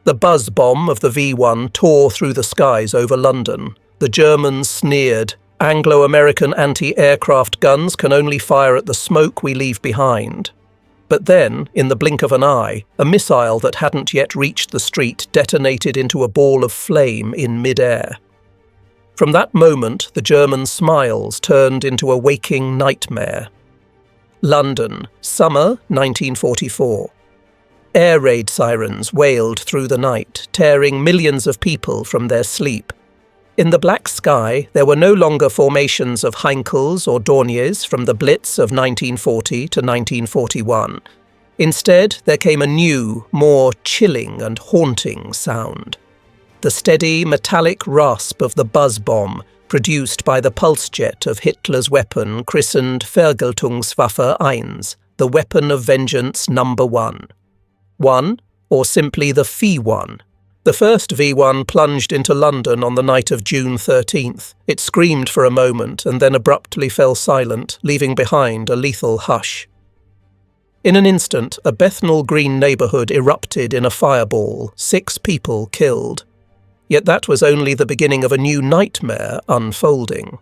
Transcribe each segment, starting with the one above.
The buzz bomb of the V-1 tore through the skies over London. The Germans sneered, "Anglo-American anti-aircraft guns can only fire at the smoke we leave behind." But then, in the blink of an eye, a missile that hadn't yet reached the street detonated into a ball of flame in midair. From that moment, the German smiles turned into a waking nightmare. London, summer 1944. Air raid sirens wailed through the night, tearing millions of people from their sleep. In the black sky, there were no longer formations of Heinkels or Dorniers from the Blitz of 1940 to 1941. Instead, there came a new, more chilling and haunting sound. The steady, metallic rasp of the buzz bomb, produced by the pulse jet of Hitler's weapon christened Vergeltungswaffe 1, the weapon of vengeance number 1. 1, or simply the V-1. The first V-1 plunged into London on the night of June 13th. It screamed for a moment and then abruptly fell silent, leaving behind a lethal hush. In an instant, a Bethnal Green neighbourhood erupted in a fireball, 6 people killed. Yet that was only the beginning of a new nightmare unfolding.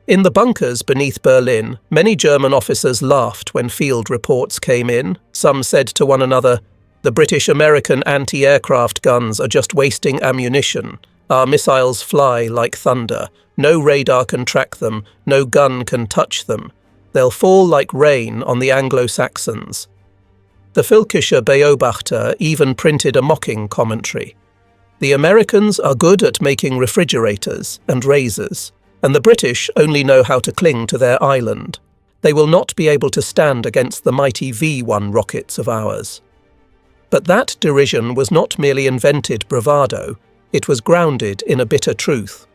In the bunkers beneath Berlin, many German officers laughed when field reports came in. Some said to one another, "The British-American anti-aircraft guns are just wasting ammunition. Our missiles fly like thunder. No radar can track them, no gun can touch them. They'll fall like rain on the Anglo-Saxons." The Völkischer Beobachter even printed a mocking commentary. "The Americans are good at making refrigerators and razors, and the British only know how to cling to their island. They will not be able to stand against the mighty V-1 rockets of ours." But that derision was not merely invented bravado, it was grounded in a bitter truth.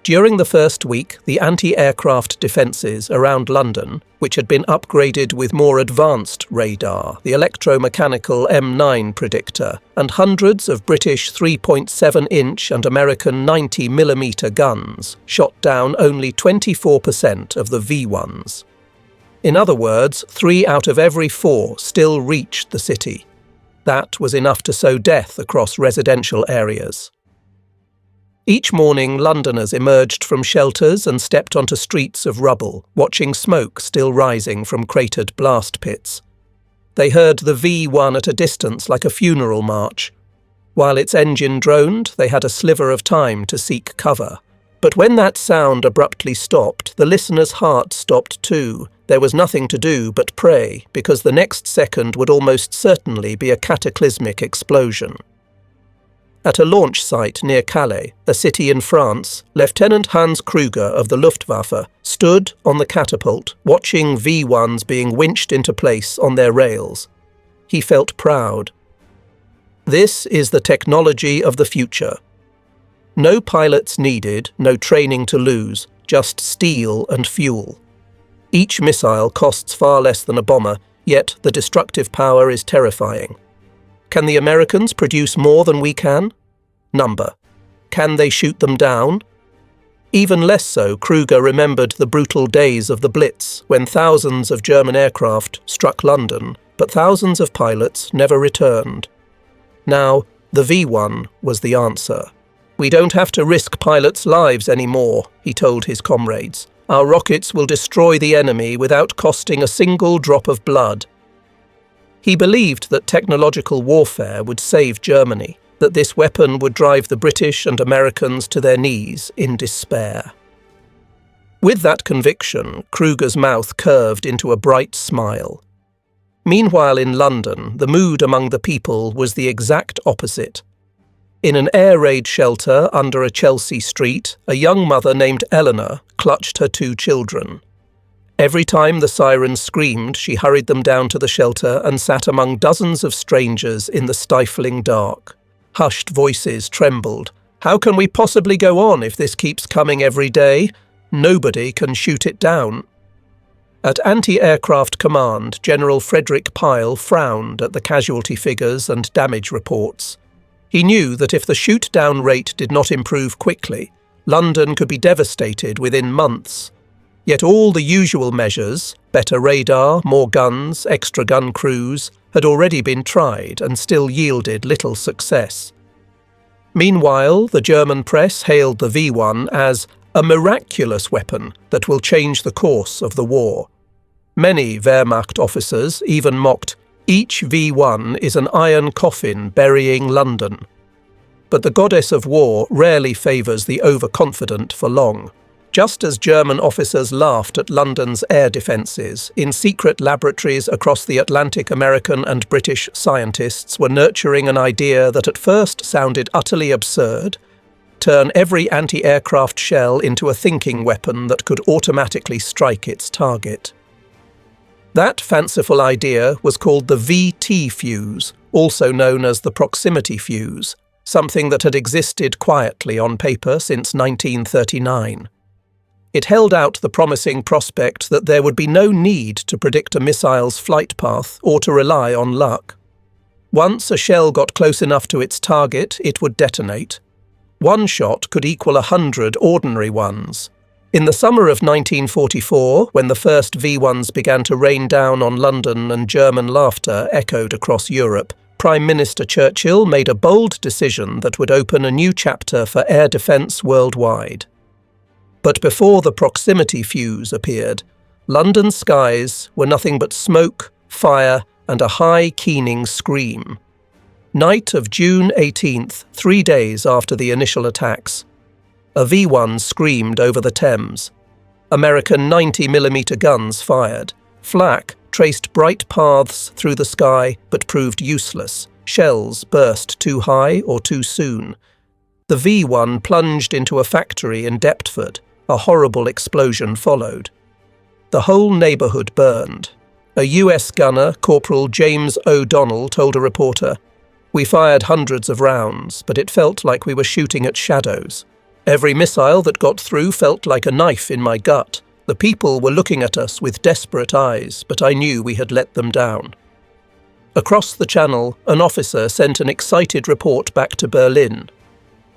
During the first week, the anti-aircraft defences around London, which had been upgraded with more advanced radar, the electromechanical M9 predictor, and hundreds of British 3.7-inch and American 90mm guns, shot down only 24% of the V-1s. In other words, 3 out of every 4 still reached the city. That was enough to sow death across residential areas. Each morning, Londoners emerged from shelters and stepped onto streets of rubble, watching smoke still rising from cratered blast pits. They heard the V-1 at a distance like a funeral march. While its engine droned, they had a sliver of time to seek cover. But when that sound abruptly stopped, the listener's heart stopped too. There was nothing to do but pray, because the next second would almost certainly be a cataclysmic explosion. At a launch site near Calais, a city in France, Lieutenant Hans Krüger of the Luftwaffe stood on the catapult, watching V-1s being winched into place on their rails. He felt proud. This is the technology of the future. No pilots needed, no training to lose, just steel and fuel. Each missile costs far less than a bomber, yet the destructive power is terrifying. Can the Americans produce more than we can? Number. Can they shoot them down? Even less so, Krüger remembered the brutal days of the Blitz, when thousands of German aircraft struck London, but thousands of pilots never returned. Now, the V-1 was the answer. "We don't have to risk pilots' lives anymore," he told his comrades. "Our rockets will destroy the enemy without costing a single drop of blood." He believed that technological warfare would save Germany, that this weapon would drive the British and Americans to their knees in despair. With that conviction, Krüger's mouth curved into a bright smile. Meanwhile in London, the mood among the people was the exact opposite. In an air raid shelter under a Chelsea street, a young mother named Eleanor clutched her 2 children. Every time the sirens screamed, she hurried them down to the shelter and sat among dozens of strangers in the stifling dark. Hushed voices trembled. "How can we possibly go on if this keeps coming every day? Nobody can shoot it down." At Anti-Aircraft Command, General Frederick Pyle frowned at the casualty figures and damage reports. He knew that if the shoot-down rate did not improve quickly, London could be devastated within months. Yet all the usual measures, better radar, more guns, extra gun crews, had already been tried and still yielded little success. Meanwhile, the German press hailed the V-1 as a miraculous weapon that will change the course of the war. Many Wehrmacht officers even mocked, "Each V-1 is an iron coffin burying London." But the goddess of war rarely favours the overconfident for long. Just as German officers laughed at London's air defences, in secret laboratories across the Atlantic, American and British scientists were nurturing an idea that at first sounded utterly absurd: turn every anti-aircraft shell into a thinking weapon that could automatically strike its target. That fanciful idea was called the VT fuse, also known as the proximity fuse, something that had existed quietly on paper since 1939. It held out the promising prospect that there would be no need to predict a missile's flight path or to rely on luck. Once a shell got close enough to its target, it would detonate. One shot could equal 100 ordinary ones. In the summer of 1944, when the first V-1s began to rain down on London and German laughter echoed across Europe, Prime Minister Churchill made a bold decision that would open a new chapter for air defence worldwide. But before the proximity fuse appeared, London's skies were nothing but smoke, fire, and a high, keening scream. Night of June 18th, 3 days after the initial attacks, a V-1 screamed over the Thames. American 90mm guns fired. Flak traced bright paths through the sky but proved useless. Shells burst too high or too soon. The V-1 plunged into a factory in Deptford. A horrible explosion followed. The whole neighbourhood burned. A US gunner, Corporal James O'Donnell, told a reporter, "We fired hundreds of rounds, but it felt like we were shooting at shadows. Every missile that got through felt like a knife in my gut. The people were looking at us with desperate eyes, but I knew we had let them down." Across the channel, an officer sent an excited report back to Berlin.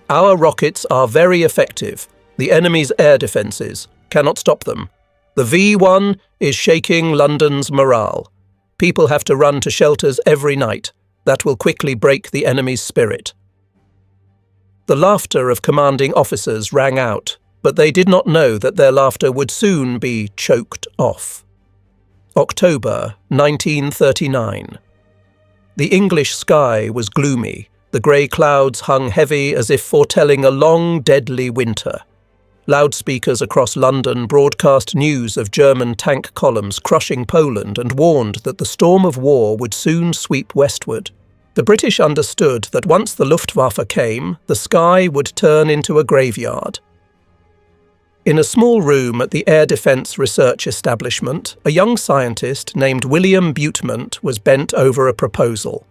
"Our rockets are very effective. The enemy's air defences cannot stop them. The V-1 is shaking London's morale. People have to run to shelters every night. That will quickly break the enemy's spirit." The laughter of commanding officers rang out, but they did not know that their laughter would soon be choked off. October 1939. The English sky was gloomy. The grey clouds hung heavy as if foretelling a long, deadly winter. Loudspeakers across London broadcast news of German tank columns crushing Poland and warned that the storm of war would soon sweep westward. The British understood that once the Luftwaffe came, the sky would turn into a graveyard. In a small room at the Air Defence Research Establishment, a young scientist named William Butemant was bent over a proposal.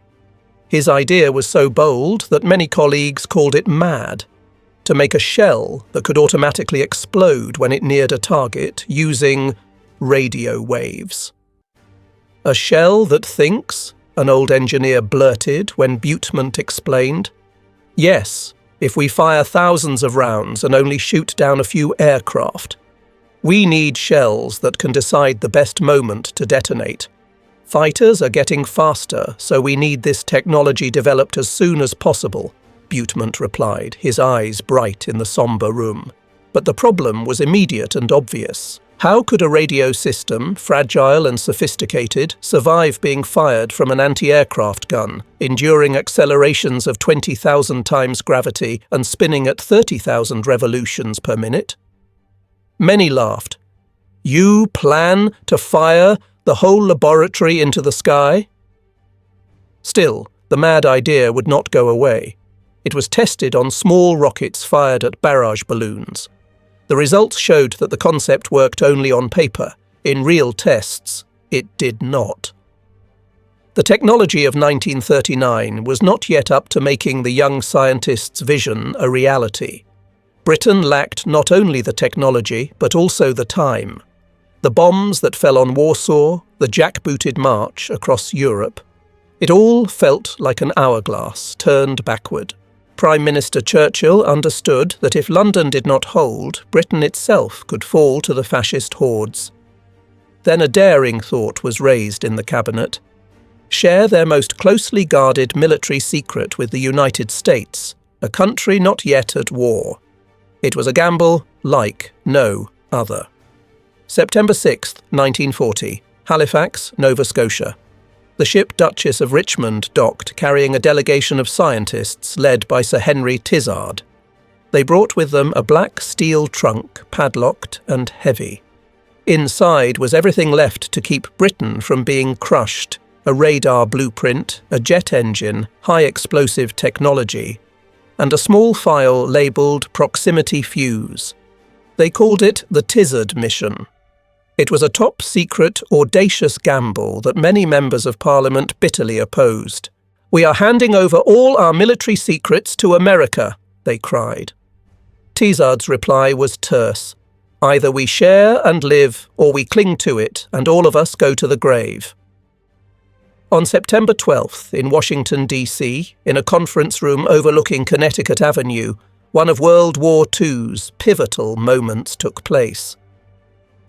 His idea was so bold that many colleagues called it mad: to make a shell that could automatically explode when it neared a target using radio waves. "A shell that thinks?" an old engineer blurted when Butemant explained. "Yes, if we fire thousands of rounds and only shoot down a few aircraft. We need shells that can decide the best moment to detonate. Fighters are getting faster, so we need this technology developed as soon as possible," Butemant replied, his eyes bright in the sombre room. But the problem was immediate and obvious. How could a radio system, fragile and sophisticated, survive being fired from an anti-aircraft gun, enduring accelerations of 20,000 times gravity and spinning at 30,000 revolutions per minute? Many laughed. "You plan to fire the whole laboratory into the sky?" Still, the mad idea would not go away. It was tested on small rockets fired at barrage balloons. The results showed that the concept worked only on paper. In real tests, it did not. The technology of 1939 was not yet up to making the young scientist's vision a reality. Britain lacked not only the technology, but also the time. The bombs that fell on Warsaw, the jackbooted march across Europe. It all felt like an hourglass turned backward. Prime Minister Churchill understood that if London did not hold, Britain itself could fall to the fascist hordes. Then a daring thought was raised in the cabinet. share their most closely guarded military secret with the United States, a country not yet at war. It was a gamble like no other. September 6, 1940, Halifax, Nova Scotia. The ship Duchess of Richmond docked, carrying a delegation of scientists led by Sir Henry Tizard. They brought with them a black steel trunk, padlocked and heavy. Inside was everything left to keep Britain from being crushed: a radar blueprint, a jet engine, high-explosive technology, and a small file labelled Proximity Fuse. They called it the Tizard Mission. It was a top-secret, audacious gamble that many members of Parliament bitterly opposed. "We are handing over all our military secrets to America," they cried. Tizard's reply was terse: "Either we share and live, or we cling to it, and all of us go to the grave." On September 12th, in Washington, D.C., in a conference room overlooking Connecticut Avenue, one of World War II's pivotal moments took place.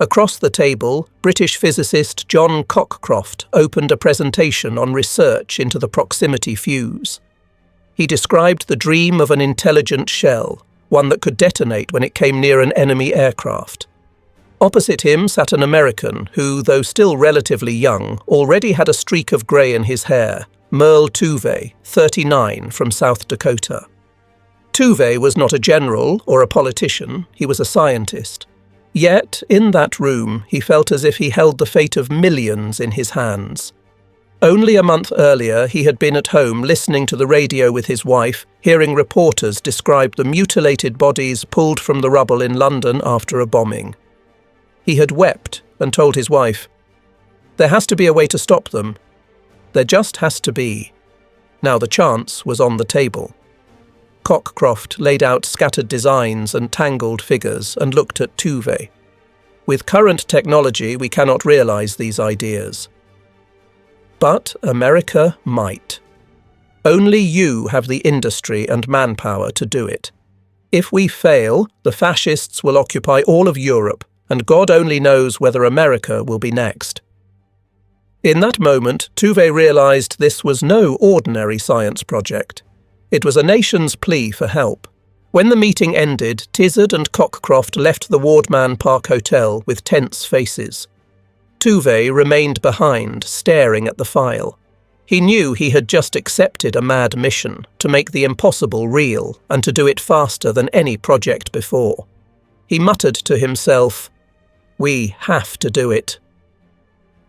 Across the table, British physicist John Cockcroft opened a presentation on research into the proximity fuse. He described the dream of an intelligent shell, one that could detonate when it came near an enemy aircraft. Opposite him sat an American who, though still relatively young, already had a streak of grey in his hair, Merle Tuve, 39, from South Dakota. Tuve was not a general or a politician, he was a scientist. Yet, in that room, he felt as if he held the fate of millions in his hands. Only a month earlier, he had been at home listening to the radio with his wife, hearing reporters describe the mutilated bodies pulled from the rubble in London after a bombing. He had wept and told his wife, "There has to be a way to stop them. There just has to be." Now the chance was on the table. Cockcroft laid out scattered designs and tangled figures and looked at Tuve. "With current technology, we cannot realize these ideas. But America might. Only you have the industry and manpower to do it. If we fail, the fascists will occupy all of Europe, and God only knows whether America will be next." In that moment, Tuve realized this was no ordinary science project. It was a nation's plea for help. When the meeting ended, Tizard and Cockcroft left the Wardman Park Hotel with tense faces. Tuve remained behind, staring at the file. He knew he had just accepted a mad mission to make the impossible real and to do it faster than any project before. He muttered to himself, "We have to do it.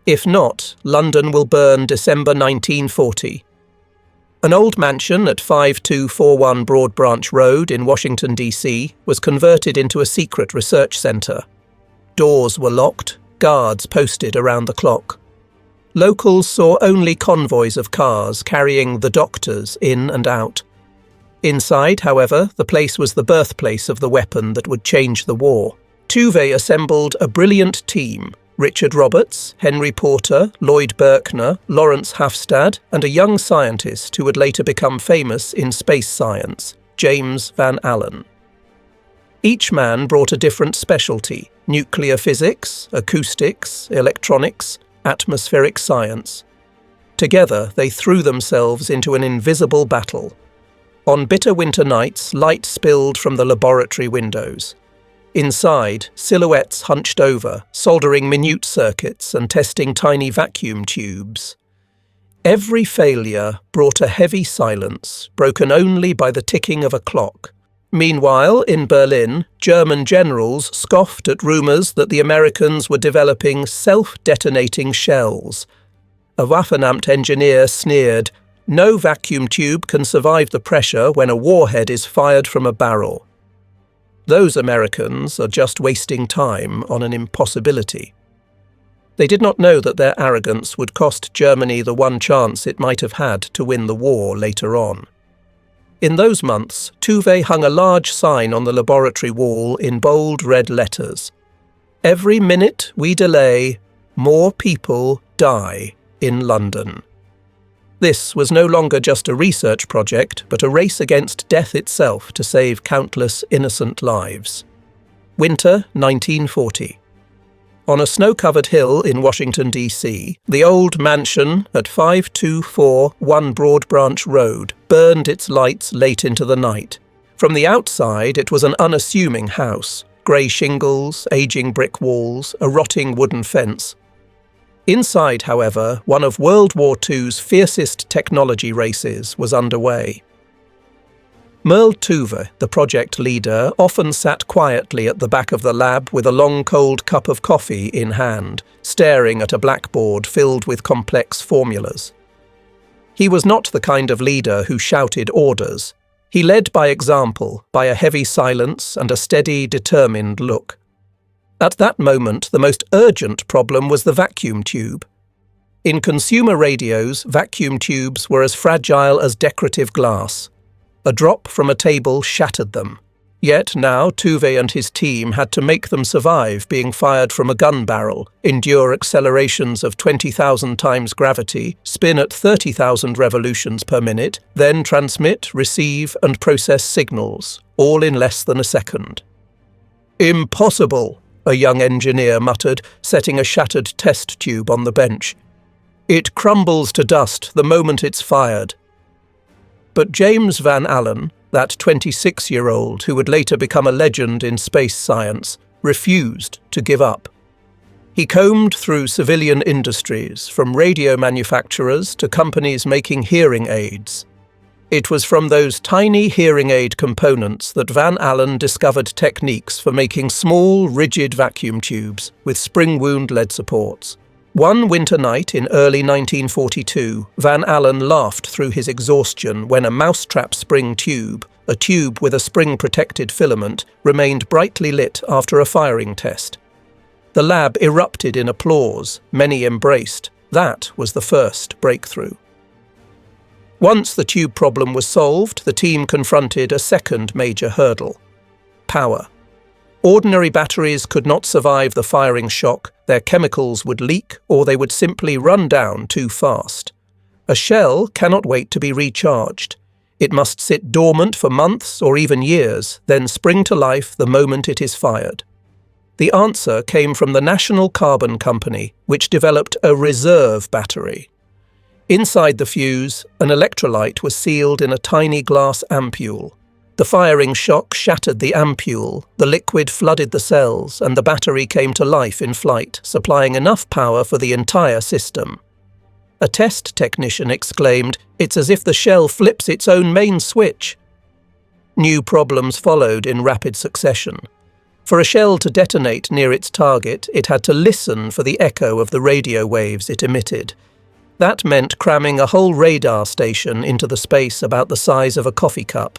If not, London will burn December 1940. An old mansion at 5241 Broad Branch Road in Washington, D.C. was converted into a secret research centre. Doors were locked, guards posted around the clock. Locals saw only convoys of cars carrying the doctors in and out. Inside, however, the place was the birthplace of the weapon that would change the war. Tuve assembled a brilliant team: Richard Roberts, Henry Porter, Lloyd Berkner, Lawrence Hafstad, and a young scientist who would later become famous in space science, James Van Allen. Each man brought a different specialty: nuclear physics, acoustics, electronics, atmospheric science. Together, they threw themselves into an invisible battle. On bitter winter nights, light spilled from the laboratory windows. Inside, silhouettes hunched over, soldering minute circuits and testing tiny vacuum tubes. Every failure brought a heavy silence, broken only by the ticking of a clock. Meanwhile, in Berlin, German generals scoffed at rumours that the Americans were developing self-detonating shells. A Waffenamt engineer sneered, "No vacuum tube can survive the pressure when a warhead is fired from a barrel. Those Americans are just wasting time on an impossibility." They did not know that their arrogance would cost Germany the one chance it might have had to win the war later on. In those months, Tuve hung a large sign on the laboratory wall in bold red letters: "Every minute we delay, more people die in London." This was no longer just a research project, but a race against death itself to save countless innocent lives. Winter 1940. On a snow-covered hill in Washington, D.C., the old mansion at 5241 Broad Branch Road burned its lights late into the night. From the outside, it was an unassuming house. Grey shingles, ageing brick walls, a rotting wooden fence. Inside, however, one of World War II's fiercest technology races was underway. Merle Tuve, the project leader, often sat quietly at the back of the lab with a long cold cup of coffee in hand, staring at a blackboard filled with complex formulas. He was not the kind of leader who shouted orders. He led by example, by a heavy silence and a steady, determined look. At that moment, the most urgent problem was the vacuum tube. In consumer radios, vacuum tubes were as fragile as decorative glass. A drop from a table shattered them. Yet now Tuve and his team had to make them survive being fired from a gun barrel, endure accelerations of 20,000 times gravity, spin at 30,000 revolutions per minute, then transmit, receive, and process signals, all in less than a second. "Impossible," a young engineer muttered, setting a shattered test tube on the bench. "It crumbles to dust the moment it's fired." But James Van Allen, that 26-year-old who would later become a legend in space science, refused to give up. He combed through civilian industries, from radio manufacturers to companies making hearing aids. It was from those tiny hearing aid components that Van Allen discovered techniques for making small, rigid vacuum tubes with spring wound lead supports. One winter night in early 1942, Van Allen laughed through his exhaustion when a mousetrap spring tube, a tube with a spring-protected filament, remained brightly lit after a firing test. The lab erupted in applause, many embraced. That was the first breakthrough. Once the tube problem was solved, the team confronted a second major hurdle: power. Ordinary batteries could not survive the firing shock. Their chemicals would leak, or they would simply run down too fast. A shell cannot wait to be recharged. It must sit dormant for months or even years, then spring to life the moment it is fired. The answer came from the National Carbon Company, which developed a reserve battery. Inside the fuse, an electrolyte was sealed in a tiny glass ampule. The firing shock shattered the ampule, the liquid flooded the cells, and the battery came to life in flight, supplying enough power for the entire system. A test technician exclaimed, "It's as if the shell flips its own main switch." New problems followed in rapid succession. For a shell to detonate near its target, it had to listen for the echo of the radio waves it emitted. That meant cramming a whole radar station into the space about the size of a coffee cup.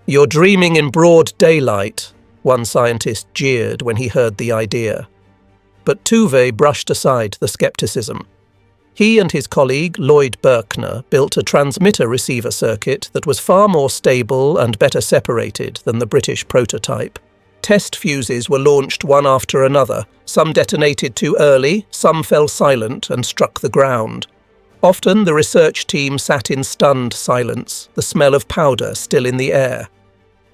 "You're dreaming in broad daylight," one scientist jeered when he heard the idea. But Tuve brushed aside the skepticism. He and his colleague, Lloyd Berkner, built a transmitter-receiver circuit that was far more stable and better separated than the British prototype. Test fuses were launched one after another. Some detonated too early, some fell silent and struck the ground. Often the research team sat in stunned silence, the smell of powder still in the air.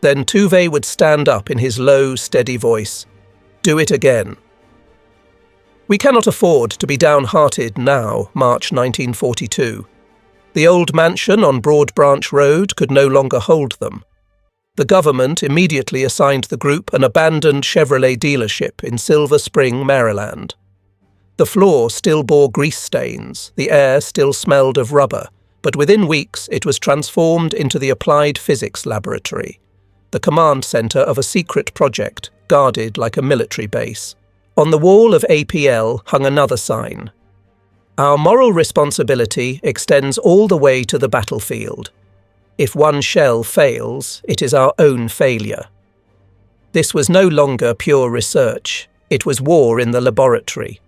Then Tuve would stand up in his low, steady voice. "Do it again." We cannot afford to be downhearted now, March 1942. The old mansion on Broad Branch Road could no longer hold them. The government immediately assigned the group an abandoned Chevrolet dealership in Silver Spring, Maryland. The floor still bore grease stains, the air still smelled of rubber, but within weeks it was transformed into the Applied Physics Laboratory, the command center of a secret project guarded like a military base. On the wall of APL hung another sign. "Our moral responsibility extends all the way to the battlefield. If one shell fails, it is our own failure." This was no longer pure research, it was war in the laboratory.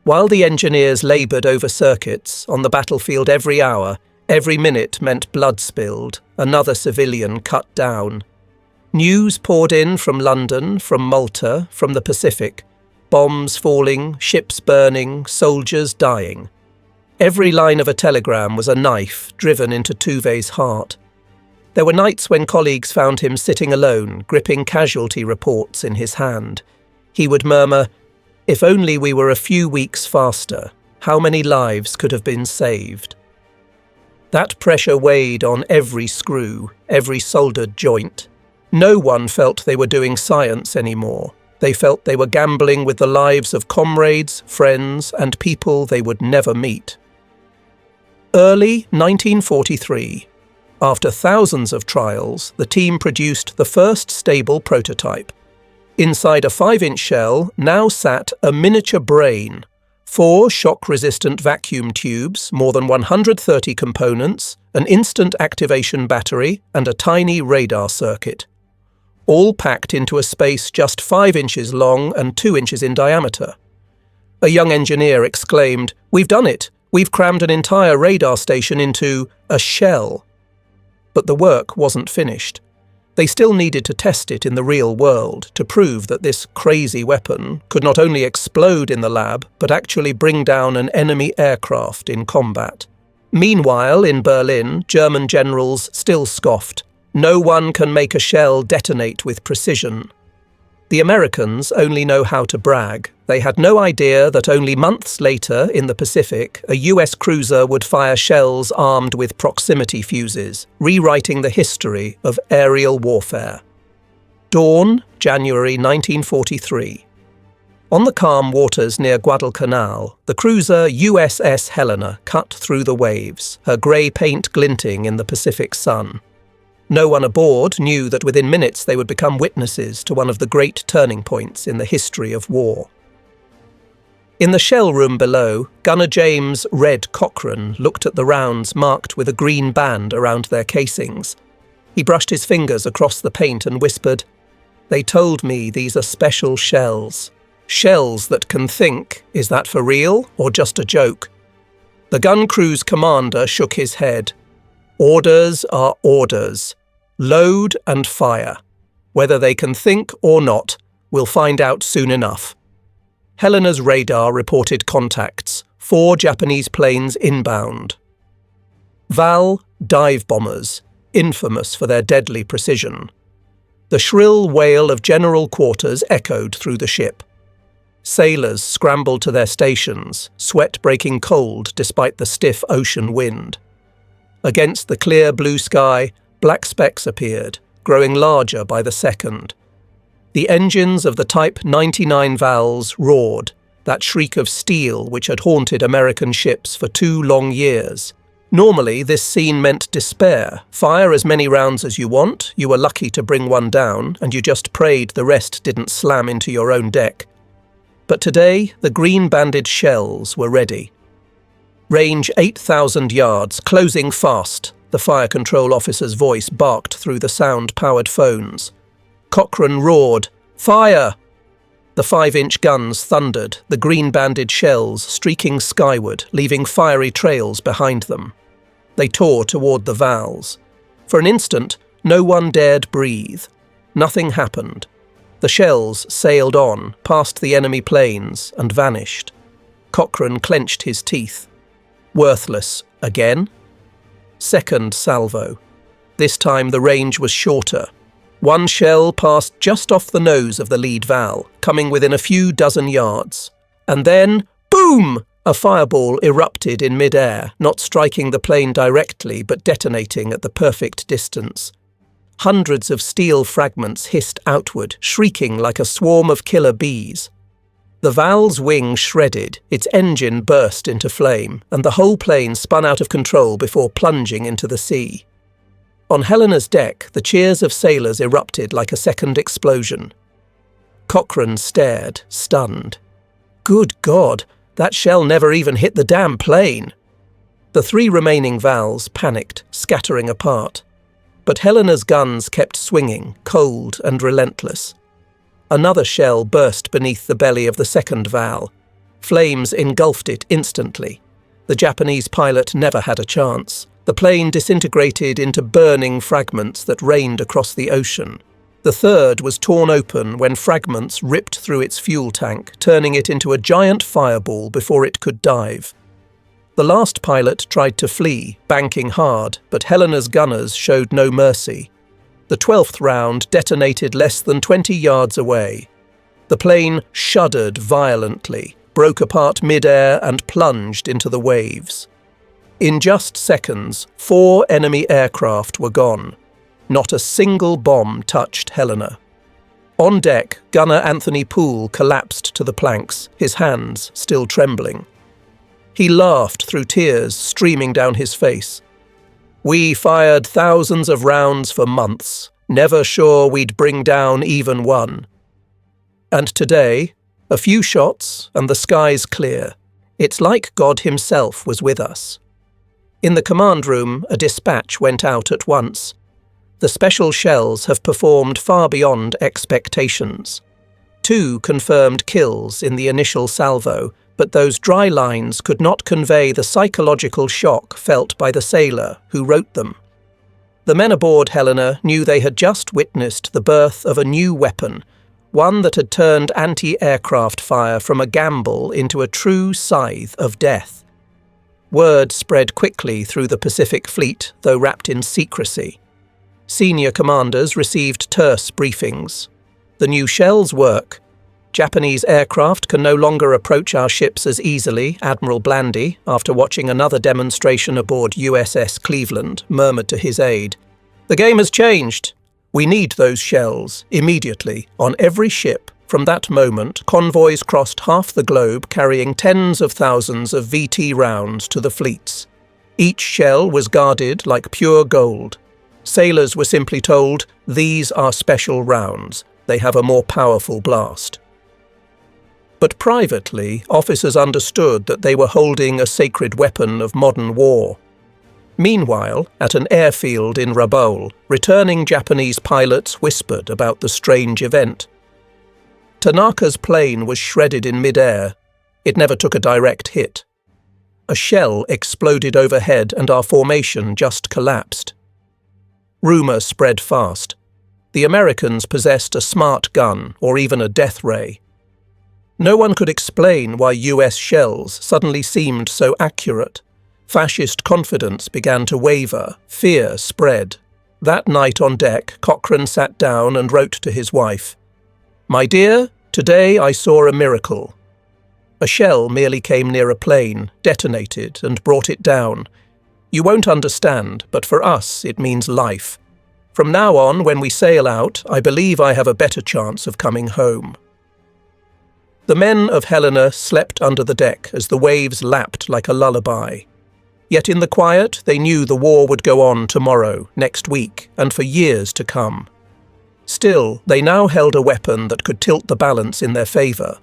While the engineers laboured over circuits, on the battlefield every hour, every minute meant blood spilled, another civilian cut down. News poured in from London, from Malta, from the Pacific. Bombs falling, ships burning, soldiers dying. Every line of a telegram was a knife driven into Tuve's heart. There were nights when colleagues found him sitting alone, gripping casualty reports in his hand. He would murmur, If only we were a few weeks faster, how many lives could have been saved? That pressure weighed on every screw, every soldered joint. No one felt they were doing science anymore. They felt they were gambling with the lives of comrades, friends, and people they would never meet. Early 1943. After thousands of trials, the team produced the first stable prototype. Inside a 5-inch shell now sat a miniature brain, 4 shock-resistant vacuum tubes, more than 130 components, an instant activation battery, and a tiny radar circuit. All packed into a space just 5 inches long and 2 inches in diameter. A young engineer exclaimed, "We've done it! We've crammed an entire radar station into a shell." But the work wasn't finished. They still needed to test it in the real world to prove that this crazy weapon could not only explode in the lab, but actually bring down an enemy aircraft in combat. Meanwhile, in Berlin, German generals still scoffed. No one can make a shell detonate with precision. The Americans only know how to brag. They had no idea that only months later, in the Pacific, a US cruiser would fire shells armed with proximity fuses, rewriting the history of aerial warfare. Dawn, January 1943. On the calm waters near Guadalcanal, the cruiser USS Helena cut through the waves, her grey paint glinting in the Pacific sun. No one aboard knew that within minutes they would become witnesses to one of the great turning points in the history of war. In the shell room below, Gunner James "Red" Cochrane looked at the rounds marked with a green band around their casings. He brushed his fingers across the paint and whispered, "They told me these are special shells. Shells that can think. Is that for real or just a joke?" The gun crew's commander shook his head. "Orders are orders. Load and fire. Whether they can think or not, we'll find out soon enough." Helena's radar reported contacts, 4 Japanese planes inbound. Val dive bombers, infamous for their deadly precision. The shrill wail of general quarters echoed through the ship. Sailors scrambled to their stations, sweat breaking cold despite the stiff ocean wind. Against the clear blue sky, black specks appeared, growing larger by the second. The engines of the Type 99 Vals roared, that shriek of steel which had haunted American ships for 2 long years. Normally, this scene meant despair. Fire as many rounds as you want, you were lucky to bring one down, and you just prayed the rest didn't slam into your own deck. But today, the green-banded shells were ready. Range 8,000 yards, closing fast, the fire control officer's voice barked through the sound-powered phones. Cochrane roared, "Fire!" The 5-inch guns thundered, the green-banded shells streaking skyward, leaving fiery trails behind them. They tore toward the Vals. For an instant, no one dared breathe. Nothing happened. The shells sailed on, past the enemy planes, and vanished. Cochrane clenched his teeth. Worthless again? Second salvo. This time the range was shorter. One shell passed just off the nose of the lead Val, coming within a few dozen yards. And then, boom! A fireball erupted in midair, not striking the plane directly but detonating at the perfect distance. Hundreds of steel fragments hissed outward, shrieking like a swarm of killer bees. The Val's wing shredded, its engine burst into flame, and the whole plane spun out of control before plunging into the sea. On Helena's deck, the cheers of sailors erupted like a second explosion. Cochrane stared, stunned. Good God, that shell never even hit the damn plane. The 3 remaining Vals panicked, scattering apart. But Helena's guns kept swinging, cold and relentless. Another shell burst beneath the belly of the second Val. Flames engulfed it instantly. The Japanese pilot never had a chance. The plane disintegrated into burning fragments that rained across the ocean. The third was torn open when fragments ripped through its fuel tank, turning it into a giant fireball before it could dive. The last pilot tried to flee, banking hard, but Helena's gunners showed no mercy. The 12th round detonated less than 20 yards away. The plane shuddered violently, broke apart midair and plunged into the waves. In just seconds, 4 enemy aircraft were gone. Not a single bomb touched Helena. On deck, gunner Anthony Poole collapsed to the planks, his hands still trembling. He laughed through tears streaming down his face. "We fired thousands of rounds for months, never sure we'd bring down even one. And today, a few shots and the sky's clear. It's like God himself was with us." In the command room, a dispatch went out at once. The special shells have performed far beyond expectations. 2 confirmed kills in the initial salvo, but those dry lines could not convey the psychological shock felt by the sailor who wrote them. The men aboard Helena knew they had just witnessed the birth of a new weapon, one that had turned anti-aircraft fire from a gamble into a true scythe of death. Word spread quickly through the Pacific Fleet, though wrapped in secrecy. Senior commanders received terse briefings. The new shells work. Japanese aircraft can no longer approach our ships as easily, Admiral Blandy, after watching another demonstration aboard USS Cleveland, murmured to his aide. "The game has changed. We need those shells, immediately, on every ship." From that moment, convoys crossed half the globe carrying tens of thousands of VT rounds to the fleets. Each shell was guarded like pure gold. Sailors were simply told, "These are special rounds. They have a more powerful blast." But privately, officers understood that they were holding a sacred weapon of modern war. Meanwhile, at an airfield in Rabaul, returning Japanese pilots whispered about the strange event. Tanaka's plane was shredded in midair. It never took a direct hit. A shell exploded overhead and our formation just collapsed. Rumour spread fast. The Americans possessed a smart gun or even a death ray. No one could explain why US shells suddenly seemed so accurate. Fascist confidence began to waver, fear spread. That night on deck, Cochrane sat down and wrote to his wife, "My dear, today I saw a miracle. A shell merely came near a plane, detonated, and brought it down. You won't understand, but for us it means life. From now on, when we sail out, I believe I have a better chance of coming home." The men of Helena slept under the deck as the waves lapped like a lullaby. Yet in the quiet, they knew the war would go on tomorrow, next week, and for years to come. Still, they now held a weapon that could tilt the balance in their favour.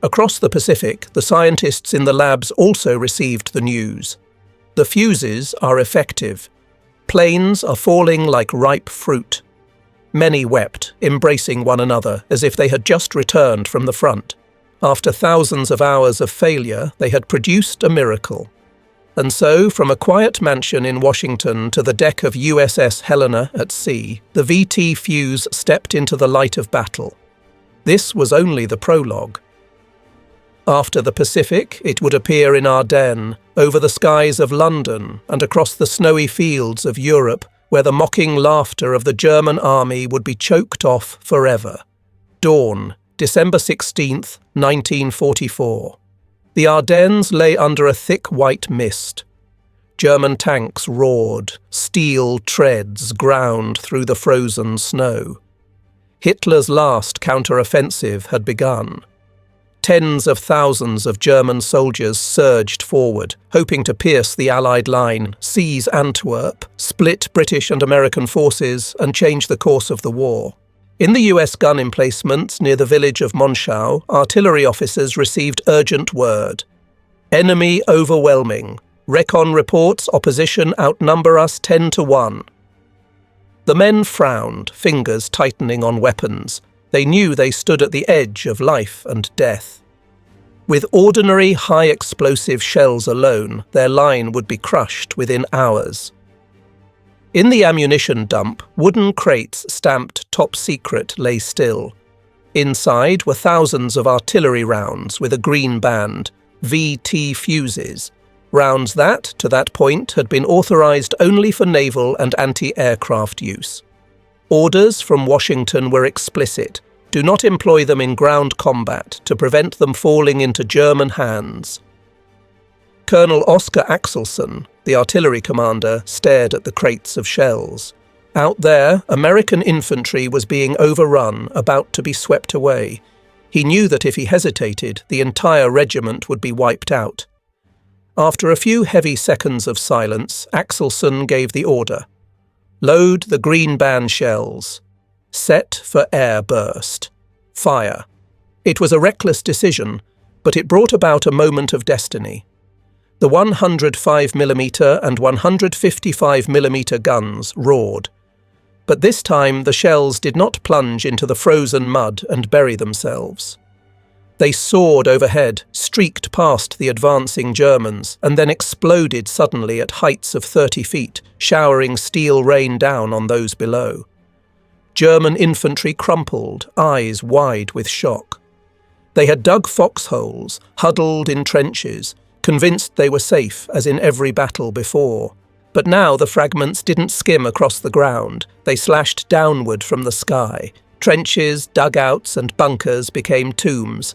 Across the Pacific, the scientists in the labs also received the news. The fuses are effective. Planes are falling like ripe fruit. Many wept, embracing one another as if they had just returned from the front. After thousands of hours of failure, they had produced a miracle. And so, from a quiet mansion in Washington to the deck of USS Helena at sea, the VT fuse stepped into the light of battle. This was only the prologue. After the Pacific, it would appear in Ardennes, over the skies of London, and across the snowy fields of Europe, where the mocking laughter of the German army would be choked off forever. Dawn, December 16th, 1944. The Ardennes lay under a thick white mist. German tanks roared, steel treads ground through the frozen snow. Hitler's last counter-offensive had begun. Tens of thousands of German soldiers surged forward, hoping to pierce the Allied line, seize Antwerp, split British and American forces, and change the course of the war. In the US gun emplacements near the village of Monschau, artillery officers received urgent word. "Enemy overwhelming. Recon reports opposition outnumber us 10-1. The men frowned, fingers tightening on weapons. They knew they stood at the edge of life and death. With ordinary high-explosive shells alone, their line would be crushed within hours. In the ammunition dump, wooden crates stamped "Top Secret" lay still. Inside were thousands of artillery rounds with a green band, VT fuses, rounds that, to that point, had been authorized only for naval and anti-aircraft use. Orders from Washington were explicit. Do not employ them in ground combat to prevent them falling into German hands." Colonel Oscar Axelson, the artillery commander, stared at the crates of shells. Out there, American infantry was being overrun, about to be swept away. He knew that if he hesitated, the entire regiment would be wiped out. After a few heavy seconds of silence, Axelson gave the order. "Load the green band shells. Set for air burst. Fire." It was a reckless decision, but it brought about a moment of destiny. The 105mm and 155mm guns roared. But this time the shells did not plunge into the frozen mud and bury themselves. They soared overhead, streaked past the advancing Germans, and then exploded suddenly at heights of 30 feet, showering steel rain down on those below. German infantry crumpled, eyes wide with shock. They had dug foxholes, huddled in trenches, convinced they were safe as in every battle before. But now the fragments didn't skim across the ground, they slashed downward from the sky. Trenches, dugouts and bunkers became tombs.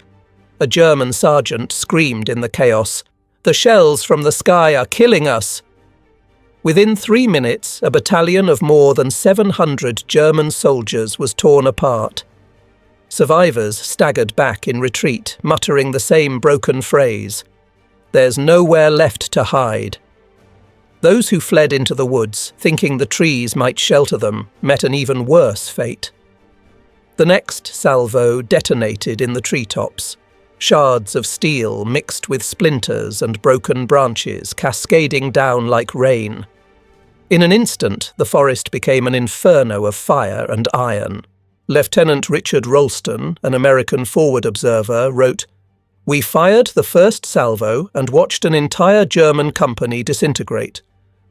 A German sergeant screamed in the chaos, "The shells from the sky are killing us!" Within 3 minutes, a battalion of more than 700 German soldiers was torn apart. Survivors staggered back in retreat, muttering the same broken phrase, "There's nowhere left to hide." Those who fled into the woods, thinking the trees might shelter them, met an even worse fate. The next salvo detonated in the treetops. Shards of steel mixed with splinters and broken branches, cascading down like rain. In an instant, the forest became an inferno of fire and iron. Lieutenant Richard Ralston, an American forward observer, wrote, "We fired the first salvo and watched an entire German company disintegrate.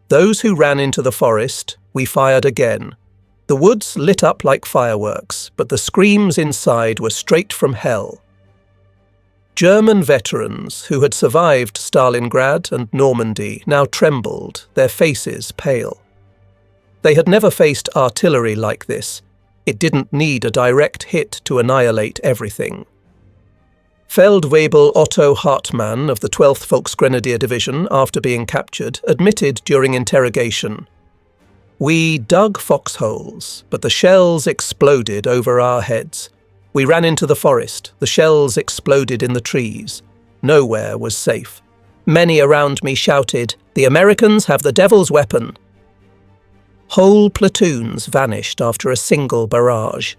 Those who ran into the forest, we fired again. The woods lit up like fireworks, but the screams inside were straight from hell." German veterans who had survived Stalingrad and Normandy now trembled, their faces pale. They had never faced artillery like this. It didn't need a direct hit to annihilate everything. Feldwebel Otto Hartmann of the 12th Volksgrenadier Division, after being captured, admitted during interrogation, "We dug foxholes, but the shells exploded over our heads. We ran into the forest, the shells exploded in the trees. Nowhere was safe. Many around me shouted, 'The Americans have the devil's weapon.' Whole platoons vanished after a single barrage.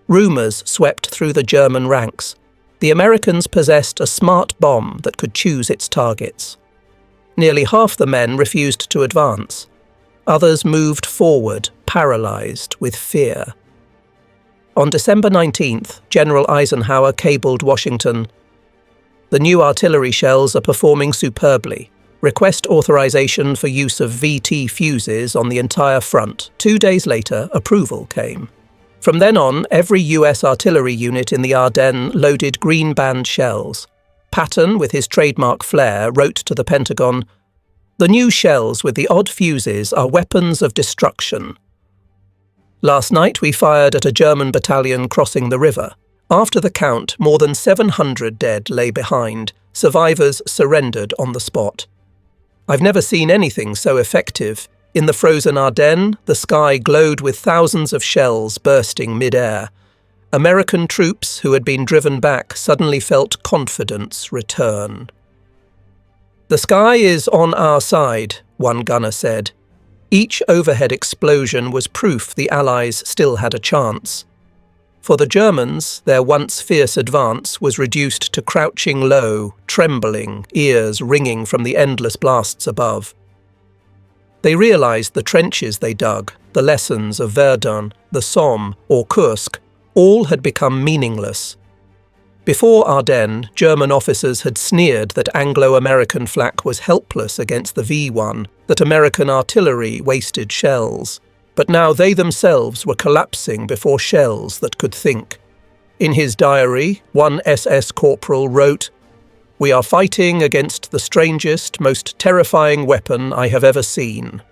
Rumours swept through the German ranks. The Americans possessed a smart bomb that could choose its targets. Nearly half the men refused to advance. Others moved forward, paralysed with fear. On December 19th, General Eisenhower cabled Washington, "The new artillery shells are performing superbly. Request authorization for use of VT fuses on the entire front." 2 days later, approval came. From then on, every US artillery unit in the Ardennes loaded green band shells. Patton, with his trademark flair, wrote to the Pentagon, "The new shells with the odd fuses are weapons of destruction." Last night we fired at a German battalion crossing the river. After the count, more than 700 dead lay behind. Survivors surrendered on the spot. I've never seen anything so effective. In the frozen Ardennes, the sky glowed with thousands of shells bursting mid-air. American troops who had been driven back suddenly felt confidence return. "The sky is on our side," one gunner said. Each overhead explosion was proof the Allies still had a chance. For the Germans, their once fierce advance was reduced to crouching low, trembling, ears ringing from the endless blasts above. They realized the trenches they dug, the lessons of Verdun, the Somme, or Kursk, all had become meaningless. Before Ardennes, German officers had sneered that Anglo-American flak was helpless against the V-1, that American artillery wasted shells. But now they themselves were collapsing before shells that could think. In his diary, one SS corporal wrote, "We are fighting against the strangest, most terrifying weapon I have ever seen.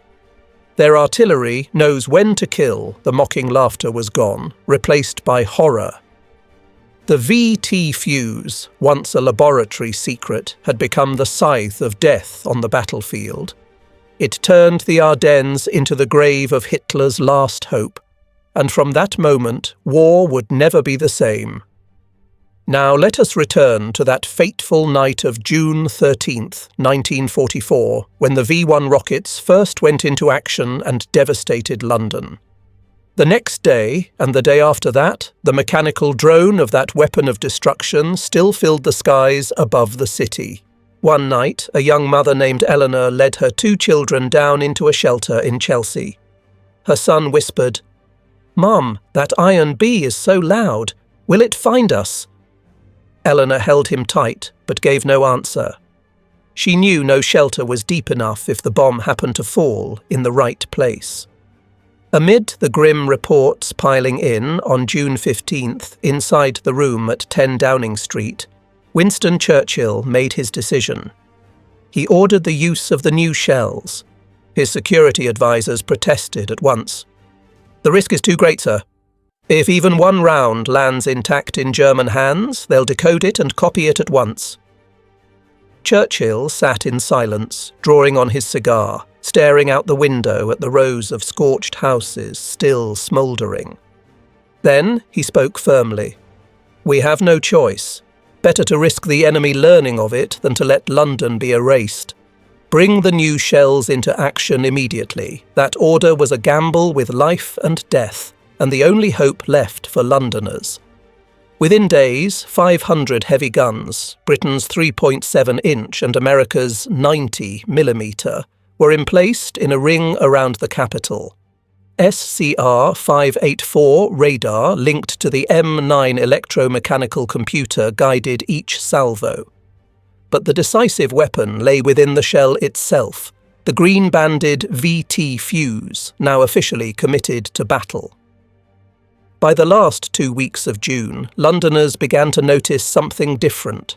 Their artillery knows when to kill." The mocking laughter was gone, replaced by horror. The VT fuse, once a laboratory secret, had become the scythe of death on the battlefield. It turned the Ardennes into the grave of Hitler's last hope, and from that moment war would never be the same. Now let us return to that fateful night of June 13th, 1944, when the V-1 rockets first went into action and devastated London. The next day, and the day after that, the mechanical drone of that weapon of destruction still filled the skies above the city. One night, a young mother named Eleanor led her 2 children down into a shelter in Chelsea. Her son whispered, "Mum, that iron bee is so loud. Will it find us?" Eleanor held him tight, but gave no answer. She knew no shelter was deep enough if the bomb happened to fall in the right place. Amid the grim reports piling in on June 15th inside the room at 10 Downing Street, Winston Churchill made his decision. He ordered the use of the new shells. His security advisors protested at once. "The risk is too great, sir. If even one round lands intact in German hands, they'll decode it and copy it at once." Churchill sat in silence, drawing on his cigar, staring out the window at the rows of scorched houses still smouldering. Then he spoke firmly. "We have no choice. Better to risk the enemy learning of it than to let London be erased. Bring the new shells into action immediately. That order was a gamble with life and death, and the only hope left for Londoners." Within days, 500 heavy guns, Britain's 3.7-inch and America's 90mm, were emplaced in a ring around the capital. SCR 584 radar linked to the M9 electromechanical computer guided each salvo. But the decisive weapon lay within the shell itself, the green-banded VT fuse, now officially committed to battle. By the last 2 weeks of June, Londoners began to notice something different.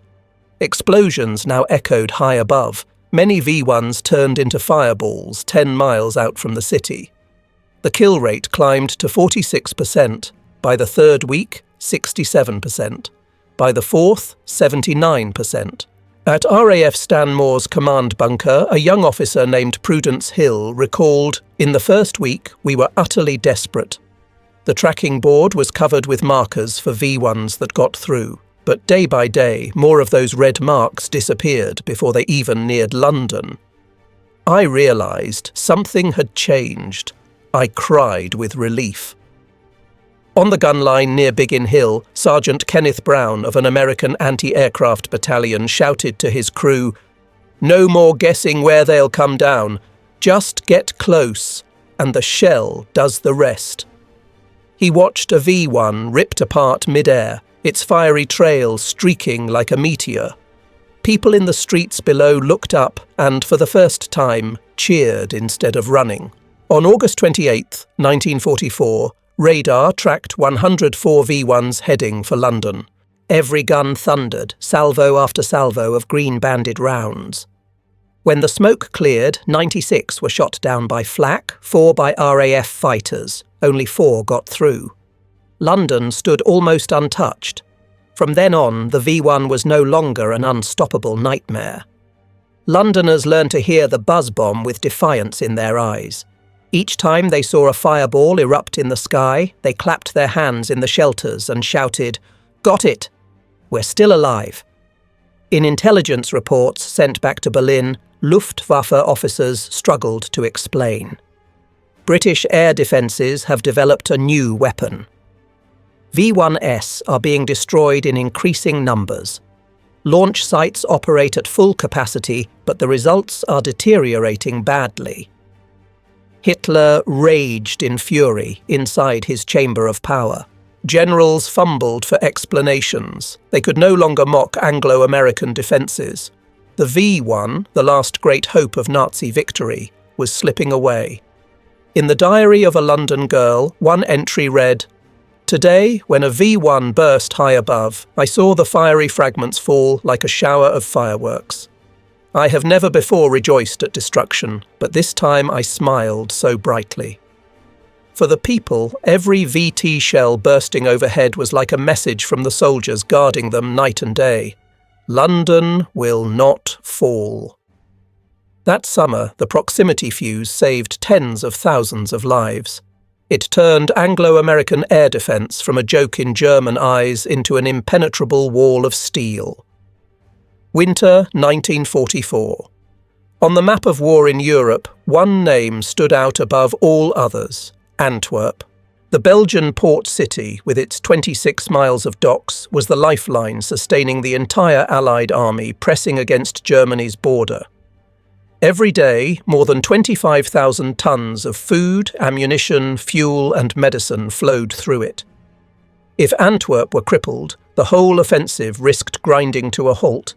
Explosions now echoed high above. Many V-1s turned into fireballs 10 miles out from the city. The kill rate climbed to 46%. By the 3rd week, 67%. By the 4th, 79%. At RAF Stanmore's command bunker, a young officer named Prudence Hill recalled, "In the first week, we were utterly desperate. The tracking board was covered with markers for V-1s that got through, but day by day, more of those red marks disappeared before they even neared London. I realised something had changed. I cried with relief." On the gun line near Biggin Hill, Sergeant Kenneth Brown of an American anti-aircraft battalion shouted to his crew, "No more guessing where they'll come down. Just get close, and the shell does the rest." He watched a V-1 ripped apart midair, its fiery trail streaking like a meteor. People in the streets below looked up and, for the first time, cheered instead of running. On August 28, 1944, radar tracked 104 V-1s heading for London. Every gun thundered, salvo after salvo of green-banded rounds. When the smoke cleared, 96 were shot down by flak, 4 by RAF fighters. Only 4 got through. London stood almost untouched. From then on, the V-1 was no longer an unstoppable nightmare. Londoners learned to hear the buzz bomb with defiance in their eyes. Each time they saw a fireball erupt in the sky, they clapped their hands in the shelters and shouted, "Got it! We're still alive." In intelligence reports sent back to Berlin, Luftwaffe officers struggled to explain. British air defences have developed a new weapon. V-1s are being destroyed in increasing numbers. Launch sites operate at full capacity, but the results are deteriorating badly. Hitler raged in fury inside his chamber of power. Generals fumbled for explanations. They could no longer mock Anglo-American defences. The V-1, the last great hope of Nazi victory, was slipping away. In the diary of a London girl, one entry read, "Today, when a V-1 burst high above, I saw the fiery fragments fall like a shower of fireworks. I have never before rejoiced at destruction, but this time I smiled so brightly." For the people, every VT shell bursting overhead was like a message from the soldiers guarding them night and day. London will not fall. That summer, the proximity fuse saved tens of thousands of lives. It turned Anglo-American air defence from a joke in German eyes into an impenetrable wall of steel. Winter 1944. On the map of war in Europe, one name stood out above all others: Antwerp. The Belgian port city, with its 26 miles of docks, was the lifeline sustaining the entire Allied army pressing against Germany's border. Every day, more than 25,000 tons of food, ammunition, fuel and medicine flowed through it. If Antwerp were crippled, the whole offensive risked grinding to a halt.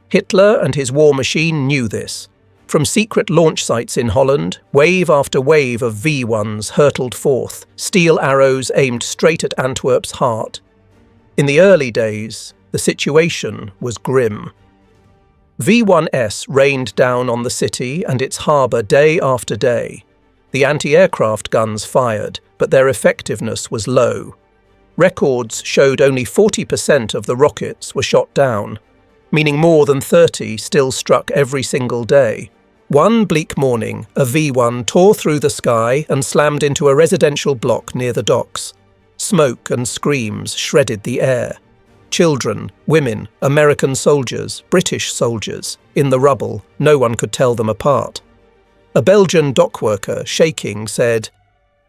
Hitler and his war machine knew this. From secret launch sites in Holland, wave after wave of V-1s hurtled forth, steel arrows aimed straight at Antwerp's heart. In the early days, the situation was grim. V-1s rained down on the city and its harbour day after day. The anti-aircraft guns fired, but their effectiveness was low. Records showed only 40% of the rockets were shot down, meaning more than 30 still struck every single day. One bleak morning, a V-1 tore through the sky and slammed into a residential block near the docks. Smoke and screams shredded the air. Children, women, American soldiers, British soldiers, in the rubble, no one could tell them apart. A Belgian dock worker, shaking, said,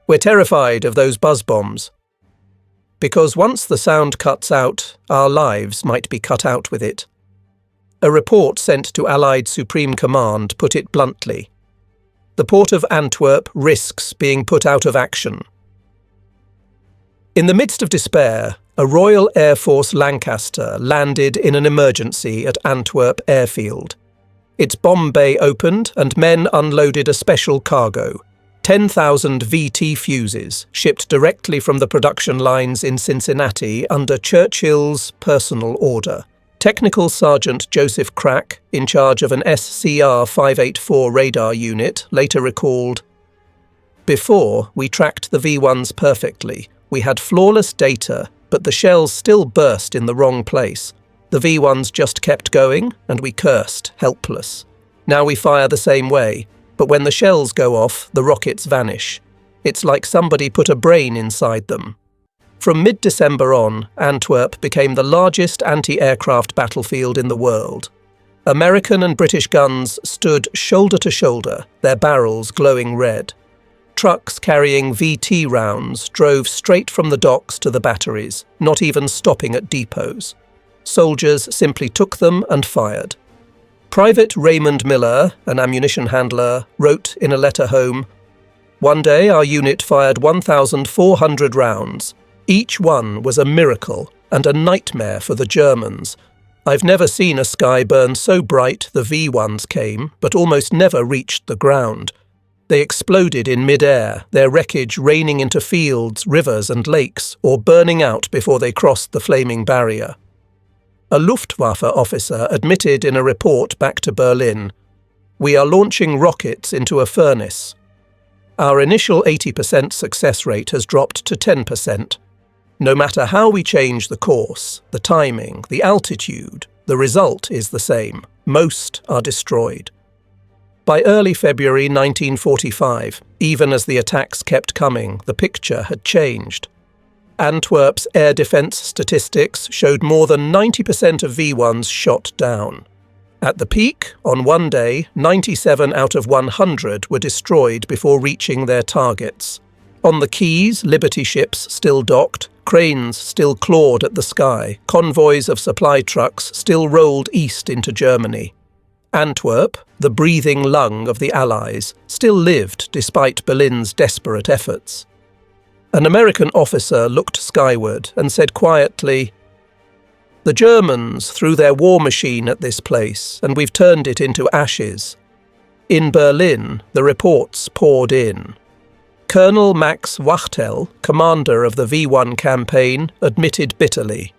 "We're terrified of those buzz bombs." Because once the sound cuts out, our lives might be cut out with it. A report sent to Allied Supreme Command put it bluntly. The port of Antwerp risks being put out of action. In the midst of despair, a Royal Air Force Lancaster landed in an emergency at Antwerp airfield. Its bomb bay opened and men unloaded a special cargo, 10,000 VT fuses, shipped directly from the production lines in Cincinnati under Churchill's personal order. Technical Sergeant Joseph Crack, in charge of an SCR 584 radar unit, later recalled, "Before, we tracked the V-1s perfectly. We had flawless data, but the shells still burst in the wrong place. The V-1s just kept going, and we cursed, helpless. Now we fire the same way, but when the shells go off, the rockets vanish. It's like somebody put a brain inside them." From mid-December on, Antwerp became the largest anti-aircraft battlefield in the world. American and British guns stood shoulder to shoulder, their barrels glowing red. Trucks carrying VT rounds drove straight from the docks to the batteries, not even stopping at depots. Soldiers simply took them and fired. Private Raymond Miller, an ammunition handler, wrote in a letter home, "One day our unit fired 1,400 rounds. Each one was a miracle and a nightmare for the Germans. I've never seen a sky burn so bright the V-1s came, but almost never reached the ground. They exploded in midair, their wreckage raining into fields, rivers and lakes, or burning out before they crossed the flaming barrier." A Luftwaffe officer admitted in a report back to Berlin, "We are launching rockets into a furnace. Our initial 80% success rate has dropped to 10%. No matter how we change the course, the timing, the altitude, the result is the same. Most are destroyed." By early February 1945, even as the attacks kept coming, the picture had changed. Antwerp's air defence statistics showed more than 90% of V-1s shot down. At the peak, on one day, 97 out of 100 were destroyed before reaching their targets. On the quays, Liberty ships still docked, cranes still clawed at the sky, convoys of supply trucks still rolled east into Germany. Antwerp, the breathing lung of the Allies, still lived despite Berlin's desperate efforts. An American officer looked skyward and said quietly, "The Germans threw their war machine at this place, and we've turned it into ashes." In Berlin, the reports poured in. Colonel Max Wachtel, commander of the V-1 campaign, admitted bitterly,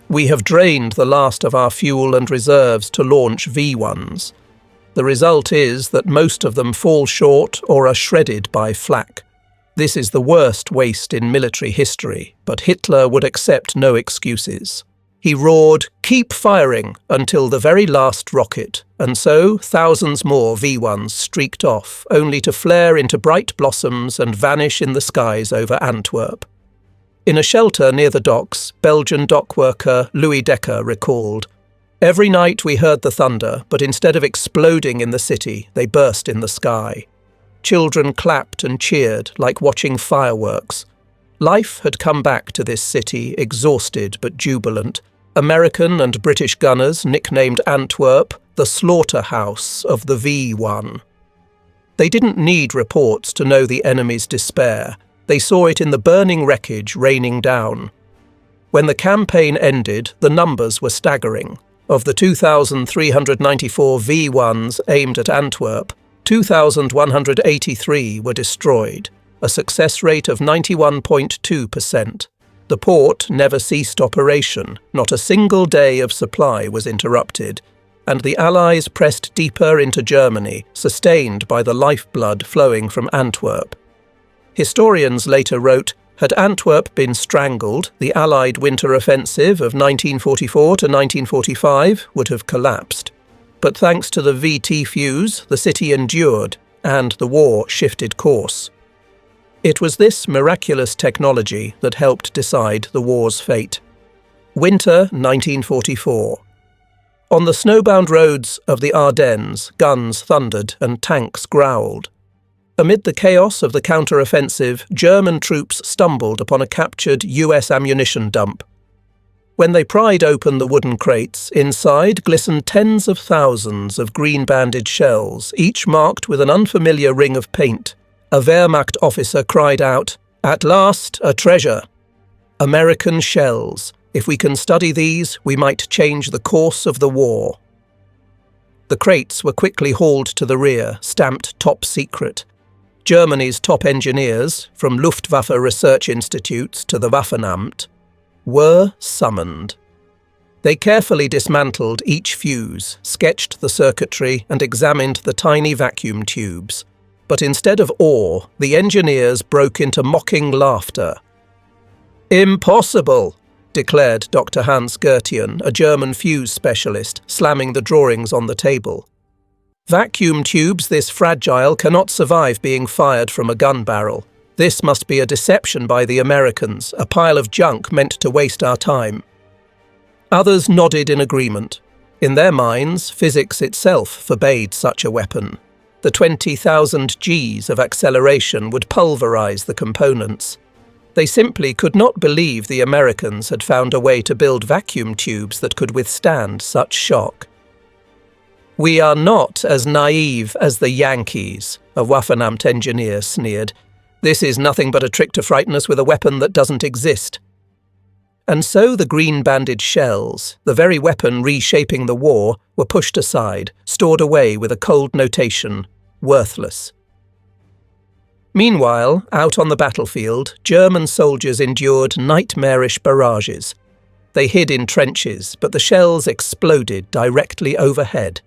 "We have drained the last of our fuel and reserves to launch V-1s. The result is that most of them fall short or are shredded by flak. This is the worst waste in military history, but Hitler would accept no excuses. He roared, "Keep firing," until the very last rocket, and so thousands more V-1s streaked off, only to flare into bright blossoms and vanish in the skies over Antwerp. In a shelter near the docks, Belgian dock worker Louis Decker recalled, "Every night we heard the thunder, but instead of exploding in the city, they burst in the sky. Children clapped and cheered like watching fireworks. Life had come back to this city, exhausted but jubilant. American and British gunners nicknamed Antwerp the slaughterhouse of the V-1. They didn't need reports to know the enemy's despair. They saw it in the burning wreckage raining down. When the campaign ended, the numbers were staggering. Of the 2,394 V-1s aimed at Antwerp, 2,183 were destroyed, a success rate of 91.2%. The port never ceased operation, not a single day of supply was interrupted, and the Allies pressed deeper into Germany, sustained by the lifeblood flowing from Antwerp. Historians later wrote, had Antwerp been strangled, the Allied winter offensive of 1944 to 1945 would have collapsed. But thanks to the VT fuse, the city endured, and the war shifted course. It was this miraculous technology that helped decide the war's fate. Winter 1944. On the snowbound roads of the Ardennes, guns thundered and tanks growled. Amid the chaos of the counter-offensive, German troops stumbled upon a captured US ammunition dump. When they pried open the wooden crates, inside glistened tens of thousands of green-banded shells, each marked with an unfamiliar ring of paint. A Wehrmacht officer cried out, "At last, a treasure! American shells. If we can study these, we might change the course of the war." The crates were quickly hauled to the rear, stamped top secret. Germany's top engineers, from Luftwaffe research institutes to the Waffenamt, were summoned. They carefully dismantled each fuse, sketched the circuitry, and examined the tiny vacuum tubes. But instead of awe, the engineers broke into mocking laughter. "Impossible," declared Dr. Hans Gertian, a German fuse specialist, slamming the drawings on the table. "Vacuum tubes this fragile cannot survive being fired from a gun barrel. This must be a deception by the Americans, a pile of junk meant to waste our time." Others nodded in agreement. In their minds, physics itself forbade such a weapon. The 20,000 Gs of acceleration would pulverize the components. They simply could not believe the Americans had found a way to build vacuum tubes that could withstand such shock. "We are not as naive as the Yankees," a Waffenamt engineer sneered. "This is nothing but a trick to frighten us with a weapon that doesn't exist." And so the green-banded shells, the very weapon reshaping the war, were pushed aside, stored away with a cold notation, worthless. Meanwhile, out on the battlefield, German soldiers endured nightmarish barrages. They hid in trenches, but the shells exploded directly overhead.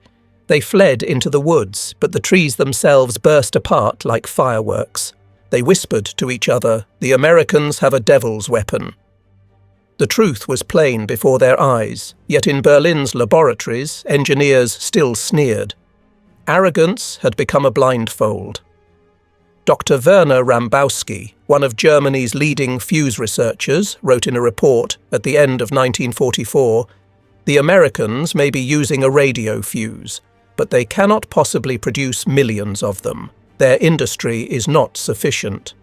They fled into the woods, but the trees themselves burst apart like fireworks. They whispered to each other, "The Americans have a devil's weapon." The truth was plain before their eyes, yet in Berlin's laboratories, engineers still sneered. Arrogance had become a blindfold. Dr. Werner Rambowski, one of Germany's leading fuse researchers, wrote in a report at the end of 1944, "The Americans may be using a radio fuse, but they cannot possibly produce millions of them. Their industry is not sufficient."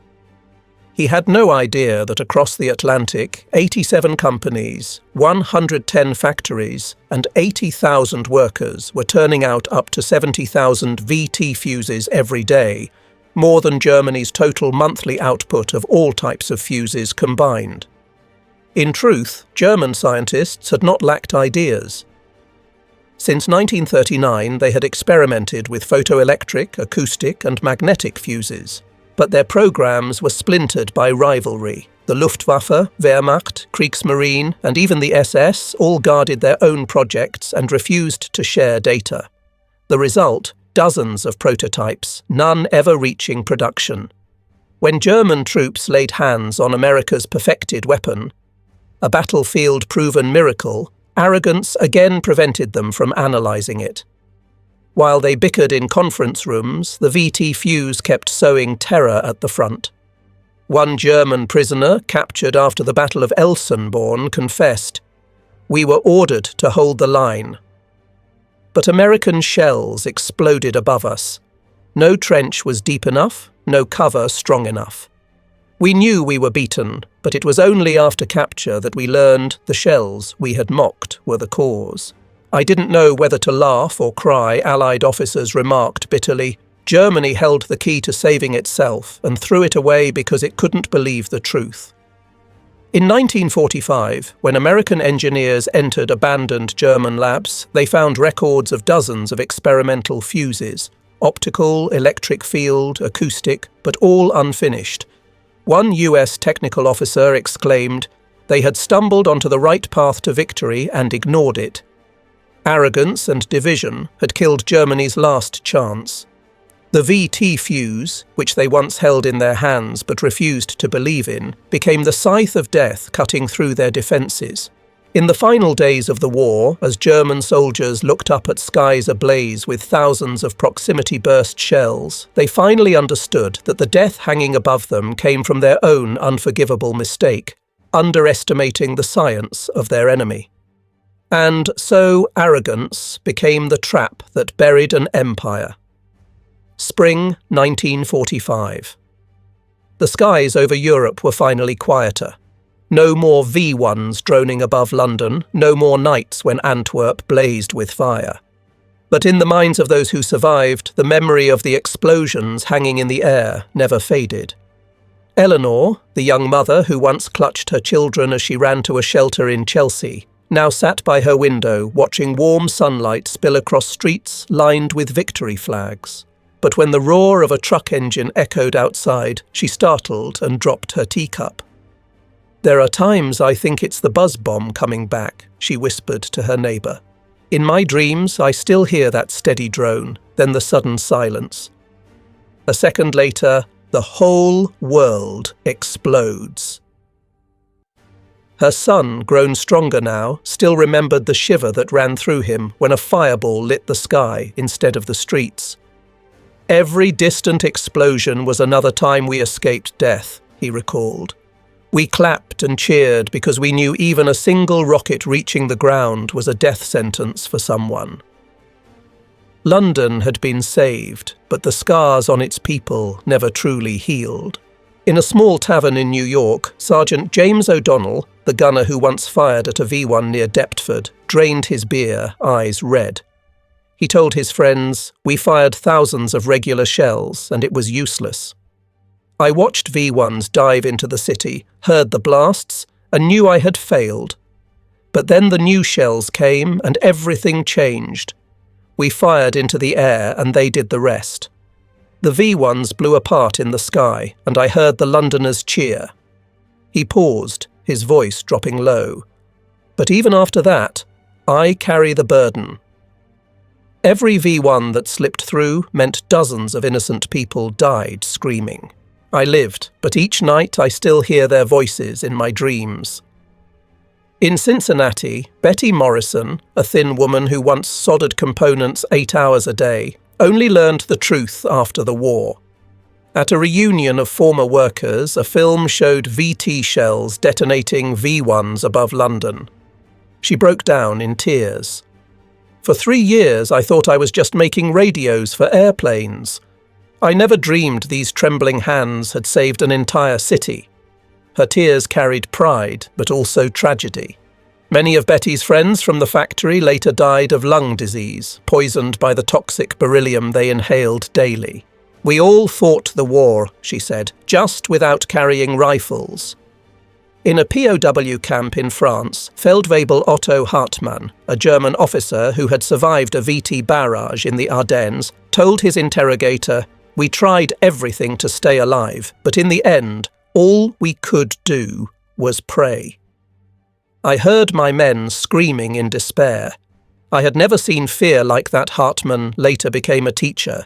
He had no idea that across the Atlantic, 87 companies, 110 factories, and 80,000 workers were turning out up to 70,000 VT fuses every day, more than Germany's total monthly output of all types of fuses combined. In truth, German scientists had not lacked ideas. Since 1939, they had experimented with photoelectric, acoustic, and magnetic fuses. But their programs were splintered by rivalry. The Luftwaffe, Wehrmacht, Kriegsmarine, and even the SS all guarded their own projects and refused to share data. The result, dozens of prototypes, none ever reaching production. When German troops laid hands on America's perfected weapon, a battlefield-proven miracle, arrogance again prevented them from analysing it. While they bickered in conference rooms, the VT fuse kept sowing terror at the front. One German prisoner, captured after the Battle of Elsenborn, confessed, "We were ordered to hold the line." But American shells exploded above us. No trench was deep enough, no cover strong enough. We knew we were beaten, but it was only after capture that we learned the shells we had mocked were the cause. I didn't know whether to laugh or cry. Allied officers remarked bitterly, "Germany held the key to saving itself and threw it away because it couldn't believe the truth." In 1945, when American engineers entered abandoned German labs, they found records of dozens of experimental fuses, optical, electric field, acoustic, but all unfinished. One US technical officer exclaimed, "They had stumbled onto the right path to victory and ignored it." Arrogance and division had killed Germany's last chance. The VT fuse, which they once held in their hands but refused to believe in, became the scythe of death cutting through their defences. In the final days of the war, as German soldiers looked up at skies ablaze with thousands of proximity-burst shells, they finally understood that the death hanging above them came from their own unforgivable mistake, underestimating the science of their enemy. And so arrogance became the trap that buried an empire. Spring 1945. The skies over Europe were finally quieter. No more V-1s droning above London, no more nights when Antwerp blazed with fire. But in the minds of those who survived, the memory of the explosions hanging in the air never faded. Eleanor, the young mother who once clutched her children as she ran to a shelter in Chelsea, now sat by her window watching warm sunlight spill across streets lined with victory flags. But when the roar of a truck engine echoed outside, she startled and dropped her teacup. "There are times I think it's the buzz bomb coming back," she whispered to her neighbour. "In my dreams, I still hear that steady drone, then the sudden silence. A second later, the whole world explodes." Her son, grown stronger now, still remembered the shiver that ran through him when a fireball lit the sky instead of the streets. "Every distant explosion was another time we escaped death," he recalled. "We clapped and cheered because we knew even a single rocket reaching the ground was a death sentence for someone." London had been saved, but the scars on its people never truly healed. In a small tavern in New York, Sergeant James O'Donnell, the gunner who once fired at a V-1 near Deptford, drained his beer, eyes red. He told his friends, "We fired thousands of regular shells, and it was useless. I watched V-1s dive into the city, heard the blasts, and knew I had failed. But then the new shells came, and everything changed. We fired into the air, and they did the rest. The V-1s blew apart in the sky, and I heard the Londoners cheer." He paused, his voice dropping low. "But even after that, I carry the burden." Every V-1 that slipped through meant dozens of innocent people died screaming. I lived, but each night I still hear their voices in my dreams. In Cincinnati, Betty Morrison, a thin woman who once soldered components 8 hours a day, only learned the truth after the war. At a reunion of former workers, a film showed VT shells detonating V-1s above London. She broke down in tears. "For 3 years I thought I was just making radios for airplanes. I never dreamed these trembling hands had saved an entire city." Her tears carried pride, but also tragedy. Many of Betty's friends from the factory later died of lung disease, poisoned by the toxic beryllium they inhaled daily. "We all fought the war," she said, "just without carrying rifles." In a POW camp in France, Feldwebel Otto Hartmann, a German officer who had survived a VT barrage in the Ardennes, told his interrogator, "We tried everything to stay alive, but in the end, all we could do was pray." I heard my men screaming in despair. I had never seen fear like that. Hartmann later became a teacher.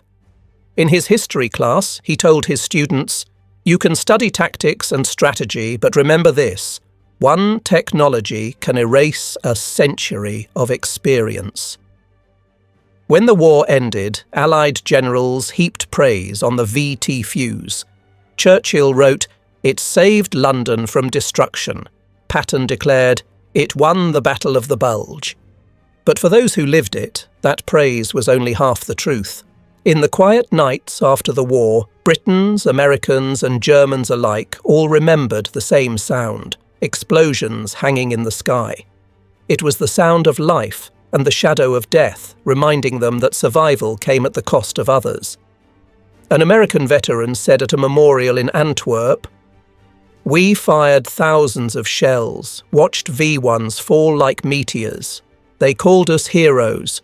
In his history class, he told his students, You can study tactics and strategy, but remember this: one technology can erase a century of experience. When the war ended, Allied generals heaped praise on the VT fuse. Churchill wrote, "It saved London from destruction." Patton declared, "It won the Battle of the Bulge." But for those who lived it, that praise was only half the truth. In the quiet nights after the war, Britons, Americans and Germans alike all remembered the same sound: explosions hanging in the sky. It was the sound of life and the shadow of death, reminding them that survival came at the cost of others. An American veteran said at a memorial in Antwerp, "We fired thousands of shells, watched V-1s fall like meteors. They called us heroes,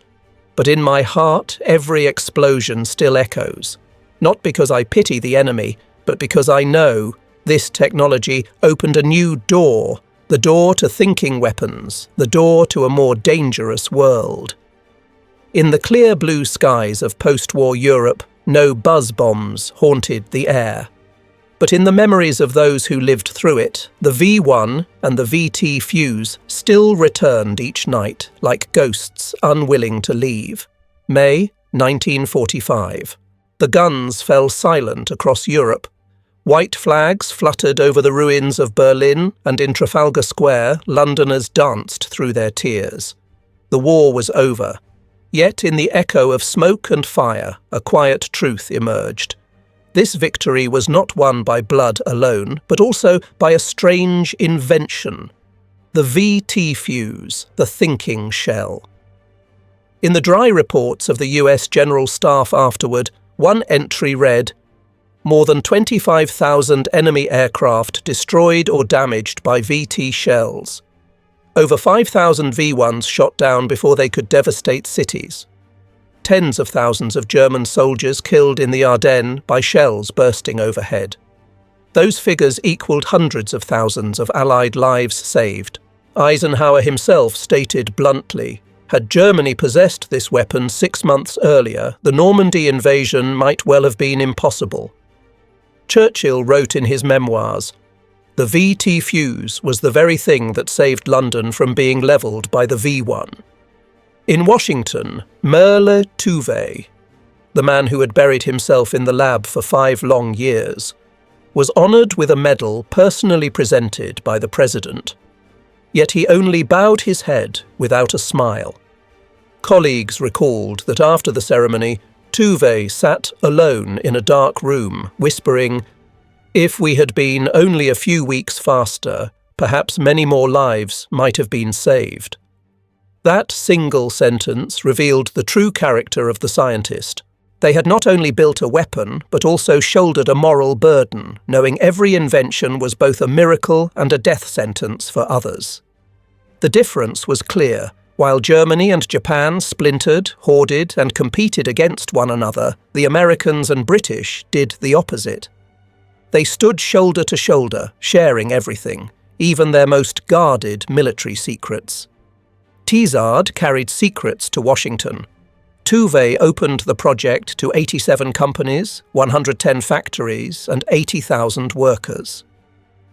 but in my heart every explosion still echoes. Not because I pity the enemy, but because I know this technology opened a new door, the door to thinking weapons, the door to a more dangerous world." In the clear blue skies of post-war Europe, no buzz bombs haunted the air. But in the memories of those who lived through it, the V-1 and the VT fuse still returned each night like ghosts unwilling to leave. May 1945. The guns fell silent across Europe. White flags fluttered over the ruins of Berlin, and in Trafalgar Square, Londoners danced through their tears. The war was over. Yet in the echo of smoke and fire, a quiet truth emerged. This victory was not won by blood alone, but also by a strange invention: the VT fuse, the thinking shell. In the dry reports of the US General Staff afterward, one entry read, "More than 25,000 enemy aircraft destroyed or damaged by VT shells. Over 5,000 V-1s shot down before they could devastate cities. Tens of thousands of German soldiers killed in the Ardennes by shells bursting overhead." Those figures equalled hundreds of thousands of Allied lives saved. Eisenhower himself stated bluntly, "Had Germany possessed this weapon 6 months earlier, the Normandy invasion might well have been impossible." Churchill wrote in his memoirs, "The VT fuse was the very thing that saved London from being levelled by the V-1. In Washington, Merle Tuve, the man who had buried himself in the lab for 5 long years, was honoured with a medal personally presented by the President. Yet he only bowed his head without a smile. Colleagues recalled that after the ceremony, Tuve sat alone in a dark room, whispering, "If we had been only a few weeks faster, perhaps many more lives might have been saved." That single sentence revealed the true character of the scientist. They had not only built a weapon, but also shouldered a moral burden, knowing every invention was both a miracle and a death sentence for others. The difference was clear. While Germany and Japan splintered, hoarded, and competed against one another, the Americans and British did the opposite. They stood shoulder to shoulder, sharing everything, even their most guarded military secrets. Tizard carried secrets to Washington. Tuve opened the project to 87 companies, 110 factories, and 80,000 workers.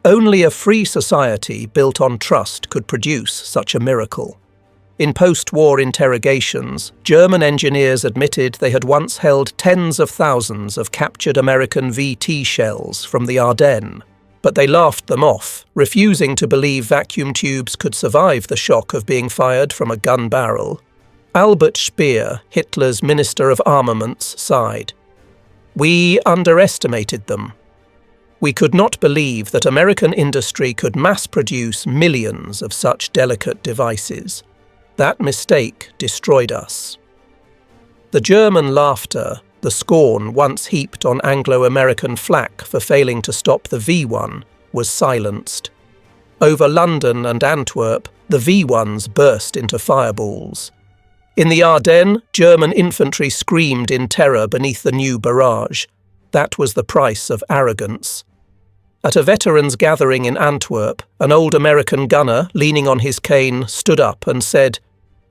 Only a free society built on trust could produce such a miracle. In post-war interrogations, German engineers admitted they had once held tens of thousands of captured American VT shells from the Ardennes, but they laughed them off, refusing to believe vacuum tubes could survive the shock of being fired from a gun barrel. Albert Speer, Hitler's Minister of Armaments, sighed. "We underestimated them. We could not believe that American industry could mass-produce millions of such delicate devices. That mistake destroyed us." The German laughter, the scorn once heaped on Anglo-American flak for failing to stop the V-1, was silenced. Over London and Antwerp, the V-1s burst into fireballs. In the Ardennes, German infantry screamed in terror beneath the new barrage. That was the price of arrogance. At a veterans' gathering in Antwerp, an old American gunner, leaning on his cane, stood up and said,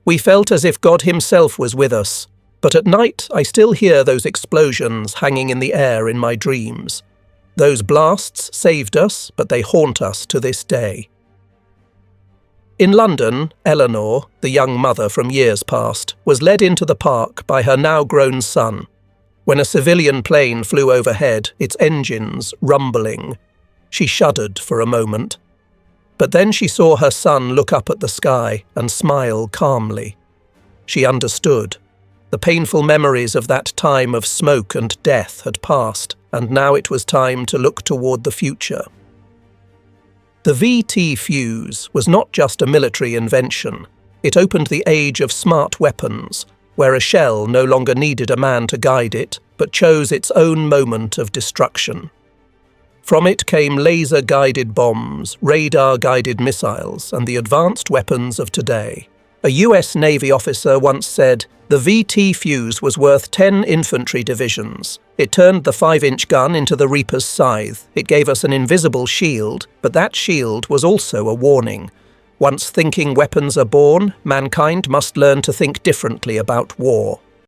"We felt as if God himself was with us. But at night I still hear those explosions hanging in the air in my dreams." Those blasts saved us, but they haunt us to this day. In London, Eleanor, the young mother from years past, was led into the park by her now-grown son. When a civilian plane flew overhead, its engines rumbling, she shuddered for a moment. But then she saw her son look up at the sky and smile calmly. She understood. The painful memories of that time of smoke and death had passed, and now it was time to look toward the future. The VT fuse was not just a military invention. It opened the age of smart weapons, where a shell no longer needed a man to guide it, but chose its own moment of destruction. From it came laser-guided bombs, radar-guided missiles, and the advanced weapons of today. A US Navy officer once said, "The VT fuse was worth 10 infantry divisions. It turned the 5-inch gun into the Reaper's scythe. It gave us an invisible shield, but that shield was also a warning. Once thinking weapons are born, mankind must learn to think differently about war."